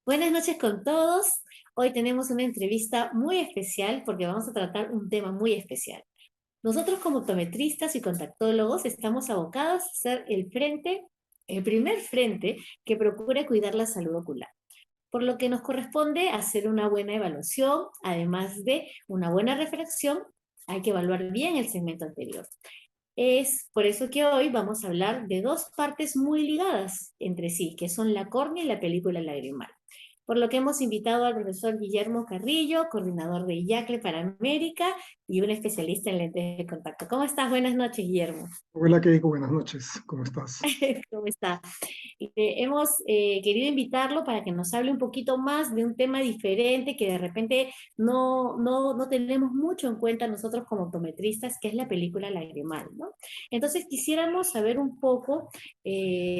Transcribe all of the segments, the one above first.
Buenas noches con todos. Hoy tenemos una entrevista muy especial porque vamos a tratar un tema muy especial. Nosotros como optometristas y contactólogos estamos abocados a ser el primer frente que procure cuidar la salud ocular, por lo que nos corresponde hacer una buena evaluación, además de una buena refracción. Hay que evaluar bien el segmento anterior. Es por eso que hoy vamos a hablar de dos partes muy ligadas entre sí, que son la córnea y la película lagrimal. Por lo que hemos invitado al profesor Guillermo Carrillo, coordinador de IACLE para América y un especialista en lentes de contacto. ¿Cómo estás? Buenas noches, Guillermo. Hola, Keiko, buenas noches. ¿Cómo estás? ¿Cómo está? Hemos querido invitarlo para que nos hable un poquito más de un tema diferente que de repente no tenemos mucho en cuenta nosotros como optometristas, que es la película lagrimal, ¿no? Entonces quisiéramos saber un poco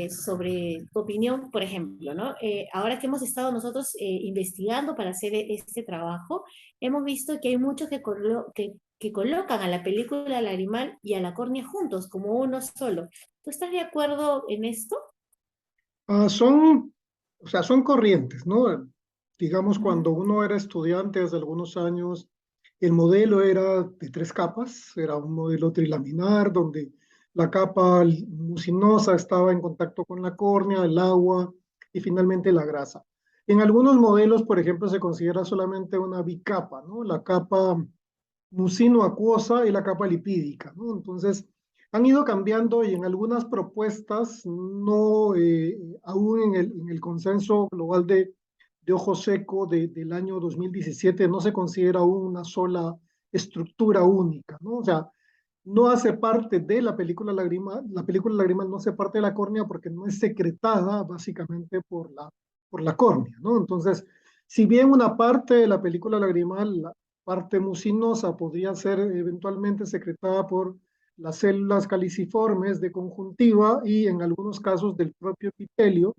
sobre tu opinión, por ejemplo, ¿no? Ahora que hemos estado nosotros investigando para hacer este trabajo, hemos visto que hay muchos que colocan a la película lagrimal y a la córnea juntos, como uno solo. ¿Tú estás de acuerdo en esto? Son corrientes, ¿no? Digamos, Ujú. cuando uno era estudiante hace algunos años, el modelo era de tres capas, era un modelo trilaminar donde la capa mucinosa estaba en contacto con la córnea, el agua y finalmente la grasa. En algunos modelos, por ejemplo, se considera solamente una bicapa, ¿no? La capa mucino-acuosa y la capa lipídica, ¿no? Entonces, han ido cambiando y en algunas propuestas, no, aún en el consenso global de ojo seco del año 2017, no se considera aún una sola estructura única, ¿no? O sea, no hace parte de la película lagrimal no hace parte de la córnea porque no es secretada básicamente por la córnea, ¿no? Entonces, si bien una parte de la película lagrimal, la parte mucinosa, podría ser eventualmente secretada por las células caliciformes de conjuntiva y en algunos casos del propio epitelio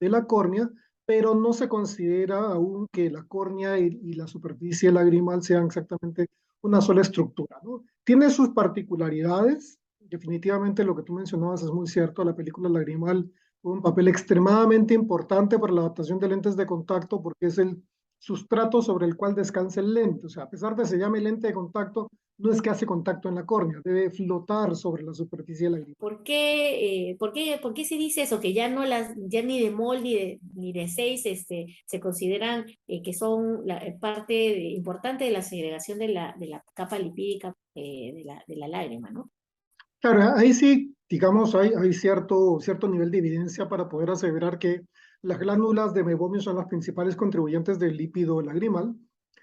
de la córnea, pero no se considera aún que la córnea y la superficie lagrimal sean exactamente una sola estructura, ¿no? Tiene sus particularidades, definitivamente lo que tú mencionabas es muy cierto, la película lagrimal juega un papel extremadamente importante para la adaptación de lentes de contacto porque es el sustrato sobre el cual descansa el lente, o sea, a pesar de que se llame lente de contacto, no es que hace contacto en la córnea, debe flotar sobre la superficie lagrimal. ¿Por qué se dice eso? Que ya no ya ni de MOL ni de 6 se consideran que son importante de la segregación de la capa lipídica de la lágrima, ¿no? Claro, ahí sí, digamos, hay cierto nivel de evidencia para poder aseverar que las glándulas de meiomio son las principales contribuyentes del lípido lagrimal,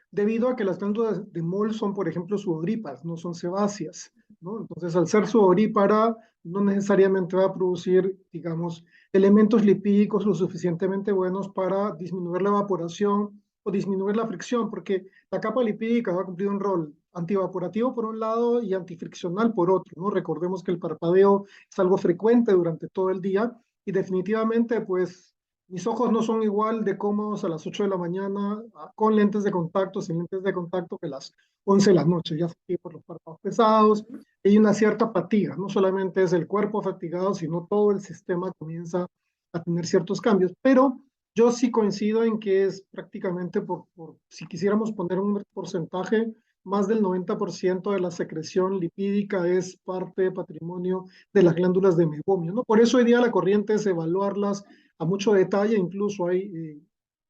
debido a que las glándulas de Moll son, por ejemplo, sudoríparas, no son sebáceas, ¿no? Entonces, al ser sudorípara, no necesariamente va a producir, digamos, elementos lipídicos lo suficientemente buenos para disminuir la evaporación o disminuir la fricción, porque la capa lipídica va a cumplir un rol antievaporativo por un lado y antifriccional por otro, ¿no? Recordemos que el parpadeo es algo frecuente durante todo el día y definitivamente, pues, mis ojos no son igual de cómodos a las 8 de la mañana con lentes de contacto, sin lentes de contacto, que las 11 de la noche, ya sea por los párpados pesados. Hay una cierta fatiga, no solamente es el cuerpo fatigado, sino todo el sistema comienza a tener ciertos cambios. Pero yo sí coincido en que es prácticamente, si quisiéramos poner un porcentaje, más del 90% de la secreción lipídica es parte de patrimonio de las glándulas de meiomio, ¿no? Por eso hoy día la corriente es evaluarlas a mucho detalle, incluso hay,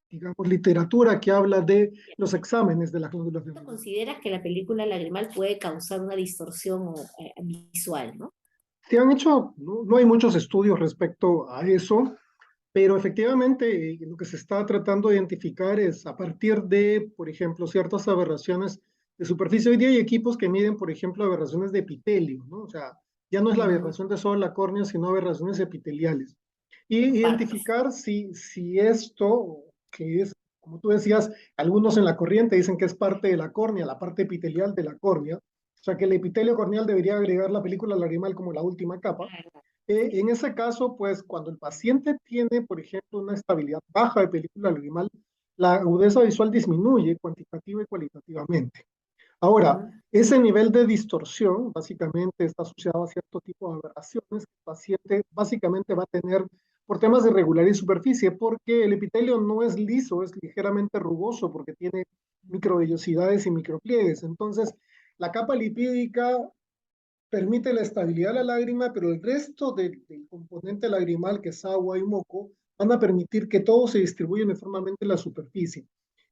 digamos, literatura que habla de los exámenes de las glándulas de ¿Tú meiomio. consideras que la película lagrimal puede causar una distorsión visual, ¿no? Se han hecho, no hay muchos estudios respecto a eso, pero efectivamente lo que se está tratando de identificar es a partir de, por ejemplo, ciertas aberraciones de superficie. Hoy día hay equipos que miden, por ejemplo, aberraciones de epitelio, ¿no? O sea, ya no es la Ujú. aberración de solo la córnea, sino aberraciones epiteliales. Y Por partes. identificar si esto, que es, como tú decías, algunos en la corriente dicen que es parte de la córnea, la parte epitelial de la córnea, o sea que el epitelio corneal debería agregar la película lagrimal como la última capa. Claro. En ese caso, pues cuando el paciente tiene, por ejemplo, una estabilidad baja de película lagrimal, la agudeza visual disminuye cuantitativa y cualitativamente. Ahora, Ujú. ese nivel de distorsión básicamente está asociado a cierto tipo de aberraciones que el paciente básicamente va a tener por temas de regularidad y superficie, porque el epitelio no es liso, es ligeramente rugoso porque tiene microvellosidades y micropliegues. Entonces, la capa lipídica permite la estabilidad de la lágrima, pero el resto del componente lagrimal, que es agua y moco, van a permitir que todo se distribuya uniformemente en la superficie.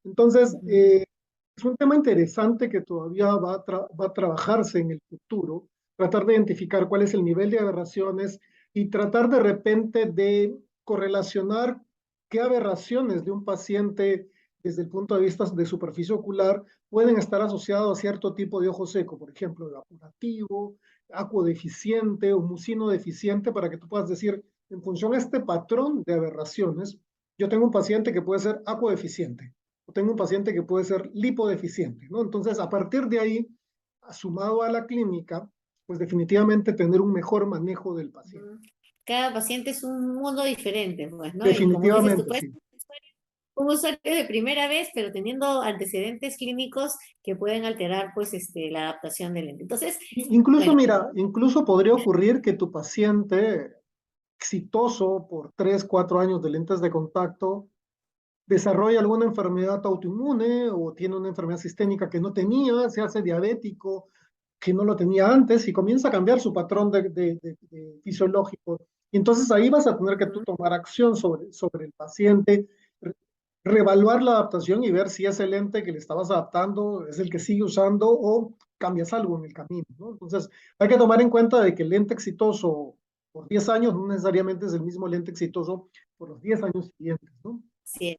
Entonces, es un tema interesante que todavía va a trabajarse en el futuro, tratar de identificar cuál es el nivel de aberraciones y tratar de repente de correlacionar qué aberraciones de un paciente desde el punto de vista de superficie ocular pueden estar asociados a cierto tipo de ojo seco, por ejemplo, evaporativo, acuodeficiente o mucino deficiente, para que tú puedas decir, en función a este patrón de aberraciones, yo tengo un paciente que puede ser acuodeficiente, o tengo un paciente que puede ser lipodeficiente, ¿no? Entonces, a partir de ahí, sumado a la clínica, pues definitivamente tener un mejor manejo del paciente. Cada paciente es un mundo diferente, pues, ¿no? Y como dices, tú Definitivamente, puedes sí. ser un usuario de primera vez, pero teniendo antecedentes clínicos que pueden alterar, pues, la adaptación del lente. Entonces, Incluso, bueno, mira, incluso podría ocurrir que tu paciente exitoso por 3 4 años de lentes de contacto desarrolla alguna enfermedad autoinmune o tiene una enfermedad sistémica que no tenía, se hace diabético, que no lo tenía antes y comienza a cambiar su patrón de fisiológico. Y entonces ahí vas a tener que tú tomar acción sobre el paciente, reevaluar la adaptación y ver si ese lente que le estabas adaptando es el que sigue usando o cambias algo en el camino, ¿no? Entonces hay que tomar en cuenta de que el lente exitoso por 10 años no necesariamente es el mismo lente exitoso por los 10 años siguientes, ¿no? sí.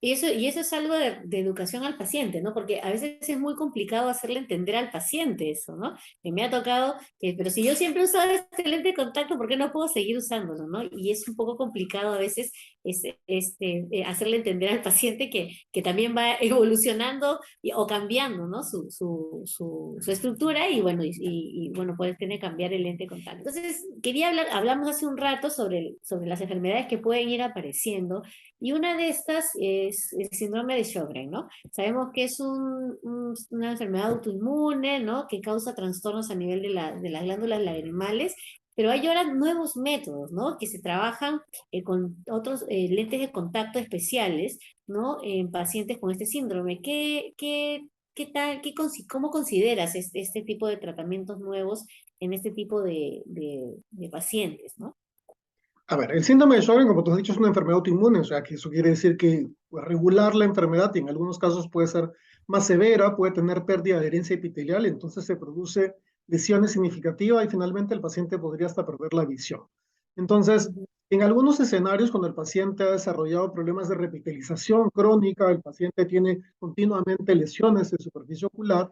Y eso es algo de educación al paciente, ¿no? Porque a veces es muy complicado hacerle entender al paciente eso, ¿no? Que me ha tocado, pero si yo siempre he usado este lente de contacto, ¿por qué no puedo seguir usándolo, no? Y es un poco complicado a veces hacerle entender al paciente que también va evolucionando o cambiando, ¿no? Su estructura y bueno, bueno, puede tener que cambiar el lente de contacto. Entonces, hablamos hace un rato sobre las enfermedades que pueden ir apareciendo y una de estas es el síndrome de Sjögren, ¿no? Sabemos que es una enfermedad autoinmune, ¿no? Que causa trastornos a nivel de las glándulas lagrimales, pero hay ahora nuevos métodos, ¿no? Que se trabajan con otros lentes de contacto especiales, ¿no? En pacientes con este síndrome. ¿Qué tal, cómo consideras este tipo de tratamientos nuevos en este tipo de pacientes, ¿no? A ver, el síndrome de Sjögren, como tú has dicho, es una enfermedad autoinmune, o sea que eso quiere decir que pues, regular la enfermedad y en algunos casos puede ser más severa, puede tener pérdida de adherencia epitelial, entonces se produce lesiones significativas y finalmente el paciente podría hasta perder la visión. Entonces, Ujú, en algunos escenarios, cuando el paciente ha desarrollado problemas de repitelización crónica, el paciente tiene continuamente lesiones de superficie ocular,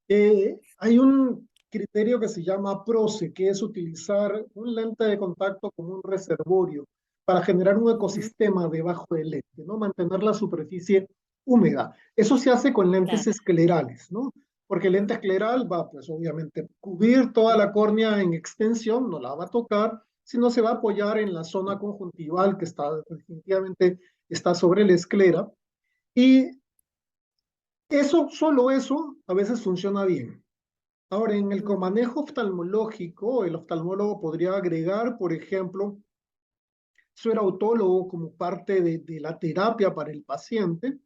hay un criterio que se llama PROCE, que es utilizar un lente de contacto como un reservorio para generar un ujú, ecosistema debajo del lente, ¿no? Mantener la superficie húmeda. Eso se hace con lentes claro. esclerales, ¿no? Porque el lente escleral va, pues obviamente, cubrir toda la córnea en extensión, no la va a tocar, sino se va a apoyar en la zona conjuntival que está definitivamente está sobre la esclera. Y eso, solo eso, a veces funciona bien. Ahora, en el Ujú, comanejo oftalmológico, el oftalmólogo podría agregar, por ejemplo, suerautólogo como parte de la terapia para el paciente,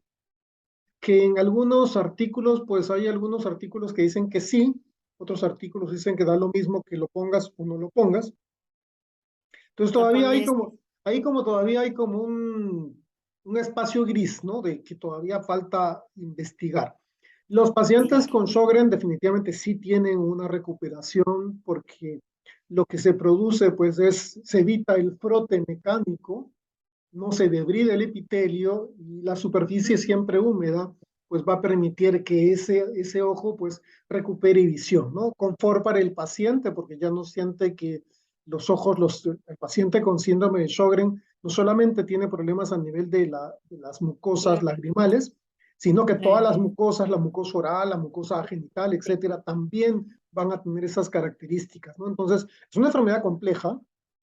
que en algunos artículos, pues hay algunos artículos que dicen que sí, otros artículos dicen que da lo mismo que lo pongas o no lo pongas. Entonces lo todavía hay pones, como, ahí como todavía hay como un espacio gris, ¿no? De que todavía falta investigar. Los pacientes claro. con Sjögren definitivamente sí tienen una recuperación porque lo que se produce pues se evita el frote mecánico, no se debrida el epitelio y la superficie siempre húmeda pues va a permitir que ese ojo pues recupere visión, ¿no? Confort para el paciente porque ya no siente que los ojos, el paciente con síndrome de Sjögren no solamente tiene problemas a nivel de las mucosas lagrimales, sino que todas las Claro. mucosas, la mucosa oral, la mucosa genital, etcétera, también van a tener esas características, ¿no? Entonces, es una enfermedad compleja,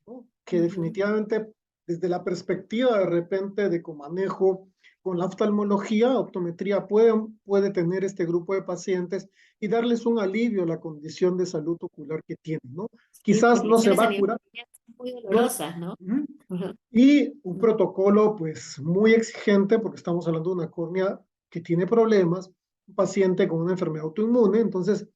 ¿no? Que Ujú. definitivamente desde la perspectiva de repente de comanejo con la oftalmología, optometría puede tener este grupo de pacientes y darles un alivio a la condición de salud ocular que tienen, ¿no? Sí, Quizás pues no se lesiones va a a nivel curar, muy No, dolorosas, ¿no? ujú. Ujú. Y un protocolo pues muy exigente porque estamos hablando de una córnea que tiene problemas, un paciente con una enfermedad autoinmune. Entonces,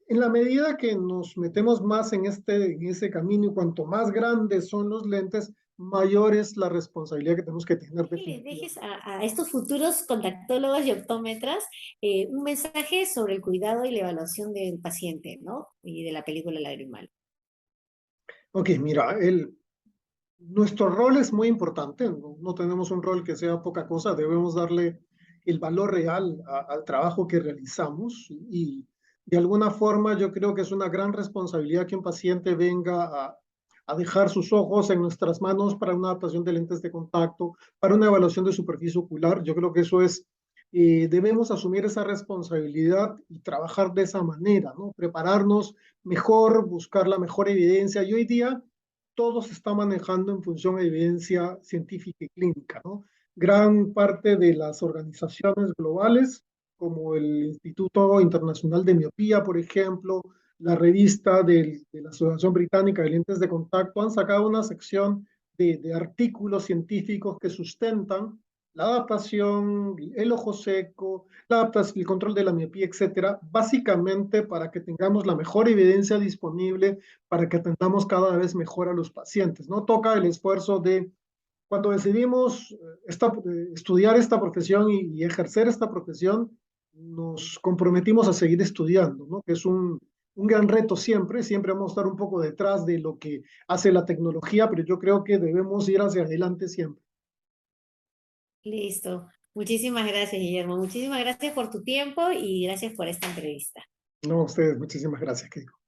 en la medida que nos metemos más en ese camino y cuanto más grandes son los lentes, mayor es la responsabilidad que tenemos que tener Que les dejes definitivamente. a estos futuros contactólogos y optómetras un mensaje sobre el cuidado y la evaluación del paciente, ¿no? Y de la película lagrimal. Ok, mira, nuestro rol es muy importante, no, no tenemos un rol que sea poca cosa, debemos darle el valor real al trabajo que realizamos y de alguna forma yo creo que es una gran responsabilidad que un paciente venga a dejar sus ojos en nuestras manos para una adaptación de lentes de contacto, para una evaluación de superficie ocular. Yo creo que eso es, debemos asumir esa responsabilidad y trabajar de esa manera, ¿no? Prepararnos mejor, buscar la mejor evidencia y hoy día todo se está manejando en función de evidencia científica y clínica, ¿no? Gran parte de las organizaciones globales, como el Instituto Internacional de Miopía, por ejemplo, la revista de la Asociación Británica de Lentes de Contacto, han sacado una sección de artículos científicos que sustentan la adaptación, el ojo seco, la adaptación, el control de la miopía, etcétera, básicamente para que tengamos la mejor evidencia disponible para que atendamos cada vez mejor a los pacientes. No toca el esfuerzo de, cuando decidimos estudiar esta profesión y ejercer esta profesión, nos comprometimos a seguir estudiando, ¿no? Que es un gran reto siempre, siempre vamos a estar un poco detrás de lo que hace la tecnología, pero yo creo que debemos ir hacia adelante siempre. Listo. Muchísimas gracias, Guillermo. Muchísimas gracias por tu tiempo y gracias por esta entrevista. No, a ustedes, muchísimas gracias, Keiko.